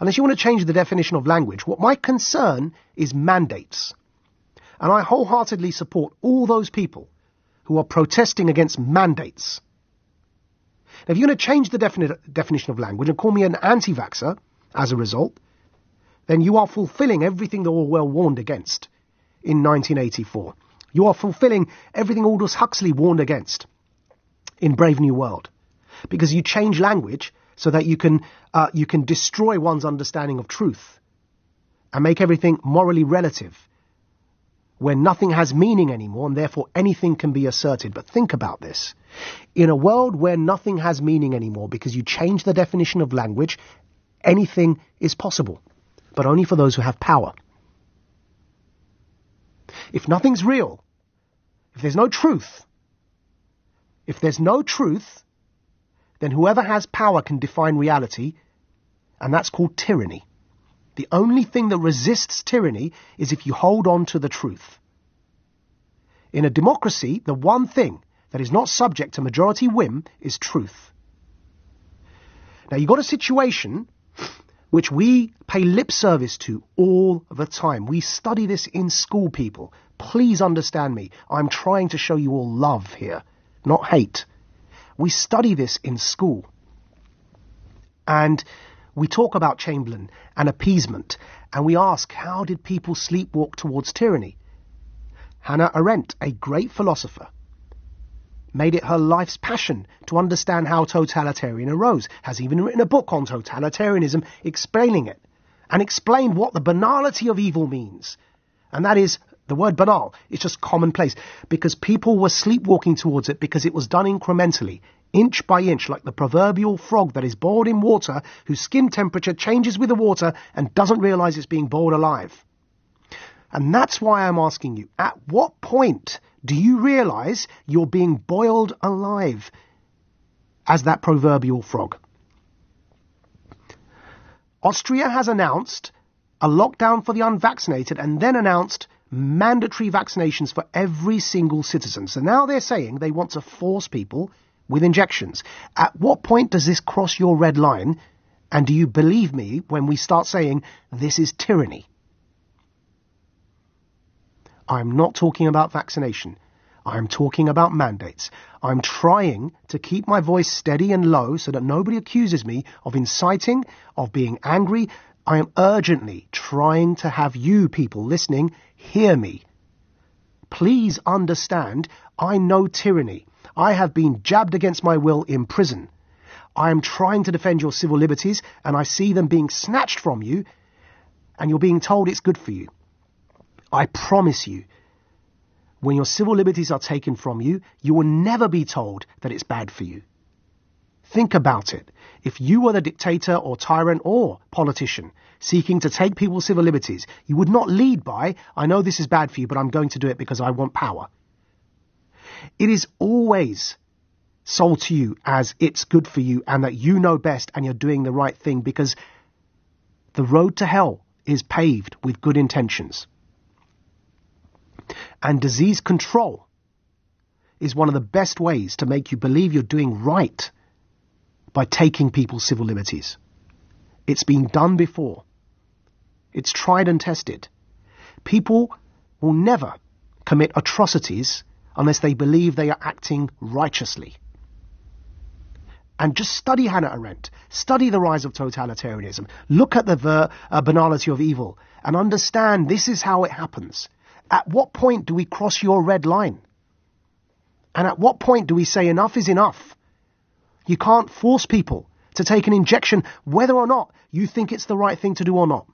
unless you want to change the definition of language, what my concern is mandates. And I wholeheartedly support all those people who are protesting against mandates. Now, if you're going to change the definition of language and call me an anti-vaxxer as a result, then you are fulfilling everything that Orwell warned against in 1984. You are fulfilling everything Aldous Huxley warned against in Brave New World. Because you change language so that you can destroy one's understanding of truth and make everything morally relative, where nothing has meaning anymore and therefore anything can be asserted. But think about this. In a world where nothing has meaning anymore because you change the definition of language, anything is possible, but only for those who have power. If nothing's real, if there's no truth, then whoever has power can define reality, and that's called tyranny. The only thing that resists tyranny is if you hold on to the truth. In a democracy, the one thing that is not subject to majority whim is truth. Now, you've got a situation which we pay lip service to all the time. We study this in school, people. Please understand me. I'm trying to show you all love here, not hate. We study this in school. And we talk about Chamberlain and appeasement. And we ask, how did people sleepwalk towards tyranny? Hannah Arendt, a great philosopher, made it her life's passion to understand how totalitarian arose, has even written a book on totalitarianism explaining it, and explained what the banality of evil means. And that is, the word banal is just commonplace, because people were sleepwalking towards it because it was done incrementally, inch by inch, like the proverbial frog that is boiled in water, whose skin temperature changes with the water and doesn't realize it's being boiled alive. And that's why I'm asking you, at what point do you realize you're being boiled alive as that proverbial frog? Austria has announced a lockdown for the unvaccinated and then announced mandatory vaccinations for every single citizen. So now they're saying they want to force people with injections. At what point does this cross your red line? And do you believe me when we start saying this is tyranny? I'm not talking about vaccination. I'm talking about mandates. I'm trying to keep my voice steady and low so that nobody accuses me of inciting, of being angry. I am urgently trying to have you people listening hear me. Please understand, I know tyranny. I have been jabbed against my will in prison. I am trying to defend your civil liberties, and I see them being snatched from you, and you're being told it's good for you. I promise you, when your civil liberties are taken from you, you will never be told that it's bad for you. Think about it. If you were the dictator or tyrant or politician seeking to take people's civil liberties, you would not lead by, I know this is bad for you, but I'm going to do it because I want power. It is always sold to you as it's good for you and that you know best and you're doing the right thing, because the road to hell is paved with good intentions. And disease control is one of the best ways to make you believe you're doing right by taking people's civil liberties. It's been done before. It's tried and tested. People will never commit atrocities unless they believe they are acting righteously. And just study Hannah Arendt. Study the rise of totalitarianism. Look at the banality of evil and understand this is how it happens. At what point do we cross your red line? And at what point do we say enough is enough? You can't force people to take an injection whether or not you think it's the right thing to do or not.